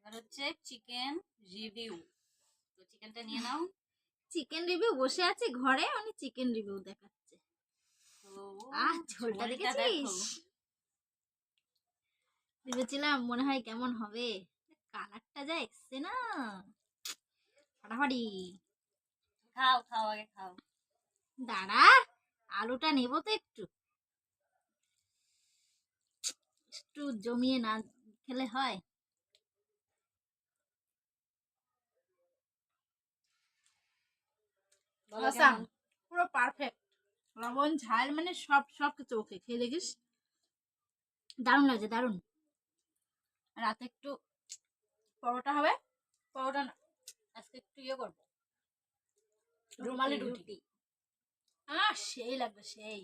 এবার হচ্ছে chicken review. তো চিকেনটা নিয়ে নাও। চিকেন রিভিউ বসে আছে ঘরে, উনি চিকেন রিভিউ দেখাচ্ছে। তো ঝোলটা দেখো। দেখেছিস? ভেবেছিলাম মনে হয় কেমন হবে, কালারটা যা এসছে না, ফাটাফাটি। খাও খাও, আগে খাও। দাঁড়া, আলুটা নেবো তো একটু, একটু জমিয়ে না খেলে হয়? বলো আসাম, কেমন? পুরো পারফেক্ট, লবণ ঝাল মানে সব সব কিছু ওকে, খেয়ে দেখিস, দারুণ লাগছে দারুণ। রাতে একটু পরোটা হবে, পরোটা না, আজকে একটু ইয়ে করবো, রুমালি রুটি। সেই লাগবে সেই।